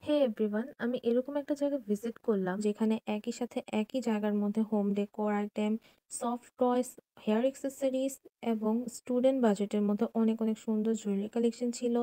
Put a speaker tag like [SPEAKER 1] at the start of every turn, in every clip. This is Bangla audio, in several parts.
[SPEAKER 1] হে এভরিওয়ান, আমি এরকম একটা জায়গায় ভিজিট করলাম যেখানে একই সাথে একই জায়গার মধ্যে হোম ডেকোর আইটেম, সফট টয়স, হেয়ার অ্যাক্সেসরিজ এবং স্টুডেন্ট বাজেটের মধ্যে অনেক অনেক সুন্দর জুয়েলারি কালেকশন ছিল।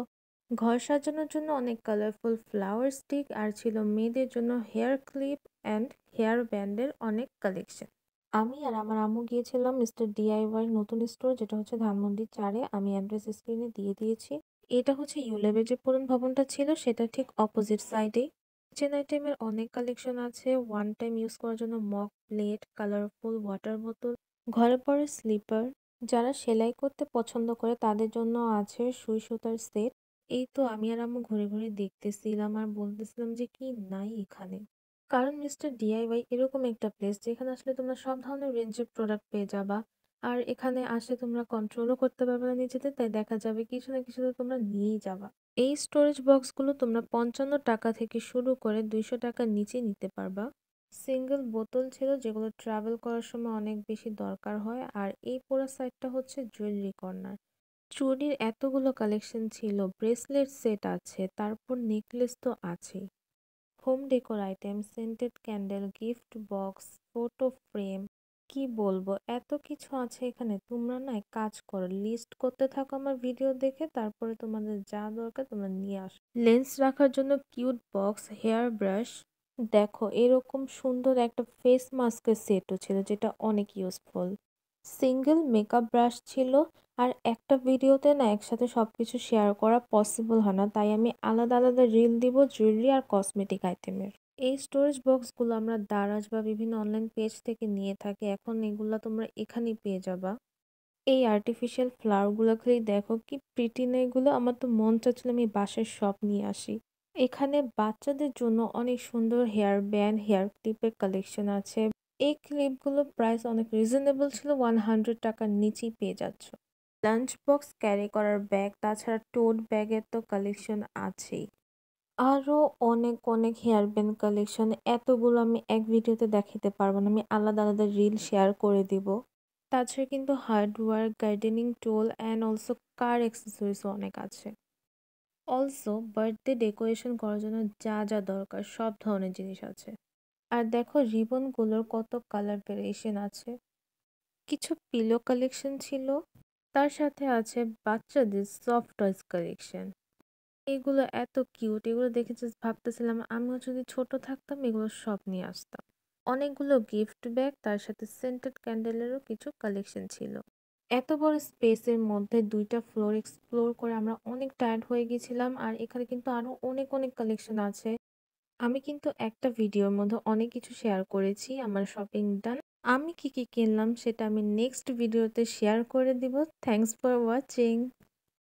[SPEAKER 1] ঘর সাজানোর জন্য অনেক কালারফুল ফ্লাওয়ার স্টিক আর ছিল মেয়েদের জন্য হেয়ার ক্লিপ অ্যান্ড হেয়ার ব্যান্ডের অনেক কালেকশন। আমি আর আমার আম্মু গিয়েছিলাম মিস্টার ডিআইওয়াই নতুন স্টোর, যেটা হচ্ছে ধানমন্ডি 4-এ। আমি অ্যাড্রেস স্ক্রিনে দিয়ে দিয়েছি। এটা হচ্ছে ইউলেবের যে পুরনো ভবনটা ছিল সেটা ঠিক অপোজিট সাইডে। কিচেন আইটেমের অনেক কালেকশন আছে, ওয়ান টাইম ইউজ করার জন্য মগ প্লেট, কালারফুল ওয়াটার বোতল, ঘরে পরে স্লিপার। যারা সেলাই করতে পছন্দ করে তাদের জন্য আছে সুই সুতার সেট। এই তো আমি আর আম্মু ঘুরে ঘুরে দেখতেছিলাম আর বলতেছিলাম যে কি নাই এখানে। কারণ মিস্টার ডিআইওয়াই এরকম একটা প্লেস যেখানে আসলে তোমরা সব ধরনের রেঞ্জের প্রোডাক্ট পেয়ে যাবা। আর এখানে আসলে তোমরা কন্ট্রোলও করতে পারবে না নিজেদের, তাই দেখা যাবে কিছু না কিছু তো তোমরা নিয়েই যাবা। এই স্টোরেজ বক্সগুলো তোমরা 55 টাকা থেকে শুরু করে 200 টাকার নিচে নিতে পারবা। সিঙ্গেল বোতল ছিল যেগুলো ট্রাভেল করার সময় অনেক বেশি দরকার হয়। আর এই পুরো সাইডটা হচ্ছে জুয়েলারি কর্নার। চুড়ির এতগুলো কালেকশন ছিল, ব্রেসলেট সেট আছে, তারপর নেকলেস তো আছেই। Home decor item, scented candle, gift box, photo frame, কি বলবো এত কিছু আছে এখানে। তোমরা না এক কাজ করো, লিস্ট করতে থাকো আমার ভিডিও দেখে, তারপরে তোমাদের যা দরকার তোমরা নিয়ে আসো। লেন্স রাখার জন্য কিউট বক্স, হেয়ার ব্রাশ, দেখো এরকম সুন্দর একটা ফেস মাস্কের সেটও ছিল যেটা অনেক ইউজফুল। সিঙ্গেল মেকআপ ব্রাশ ছিল। আর একটা ভিডিওতে না একসাথে সবকিছু শেয়ার করা পসিবল হয় না, তাই আমি আলাদা আলাদা রিল দিব জুয়েলারি আর কসমেটিক আইটেমের। এই স্টোরেজ বক্সগুলো আমরা দারাজ বা বিভিন্ন অনলাইন পেজ থেকে নিয়ে থাকি, এখন এগুলা তোমরা এখানেই পেয়ে যাবা। এই আর্টিফিশিয়াল ফ্লাওয়ারগুলো খালি দেখো কি প্রিটি না এগুলো, আমার তো মন চাচ্ছিল আমি বাসায় সব নিয়ে আসি। এখানে বাচ্চাদের জন্য অনেক সুন্দর হেয়ার ব্যান্ড, হেয়ার ক্লিপের কালেকশন আছে। এই ক্লিপগুলোর প্রাইস অনেক রিজনেবল ছিল, 100 টাকার নিচেই পেয়ে যাচ্ছ। লাঞ্চ বক্স, ক্যারি করার ব্যাগ, তাছাড়া টোট ব্যাগের তো কালেকশন আছেই। আরো অনেক অনেক হেয়ার ব্যান্ড কালেকশন, এতগুলো আমি এক ভিডিওতে দেখাতে পারবো না, আমি আলাদা আলাদা রিল শেয়ার করে দিব। তাছাড়া কিন্তু hardware, gardening tool and also car অ্যাক্সেসরিজও অনেক আছে। অলসো বার্থডে ডেকোরেশন করার জন্য যা যা দরকার সব ধরনের জিনিস আছে। আর দেখো রিবনগুলোর কত কালার ভেরিয়েশন আছে। কিছু পিলো কালেকশন ছিল, তার সাথে আছে বাচ্চাদের সফট টয়েস কালেকশন। এগুলো এত কিউট, এগুলো দেখে জাস্ট ভাবতেছিলাম আমিও যদি ছোট থাকতাম এগুলো সব নিয়ে আসতাম। অনেকগুলো গিফট ব্যাগ, তার সাথে সেন্টেড ক্যান্ডেলেরও কিছু কালেকশন ছিল। এত বড় স্পেসের মধ্যে দুইটা ফ্লোর এক্সপ্লোর করে আমরা অনেক টায়ার্ড হয়ে গেছিলাম। আর এখানে কিন্তু আরো অনেক অনেক কালেকশন আছে। আমি কিন্তু একটা ভিডিওর মধ্যে অনেক কিছু শেয়ার করেছি আমার শপিং ডান। আমি কি কি কিনলাম সেটা আমি নেক্সট ভিডিওতে শেয়ার করে দিব। Thanks for watching.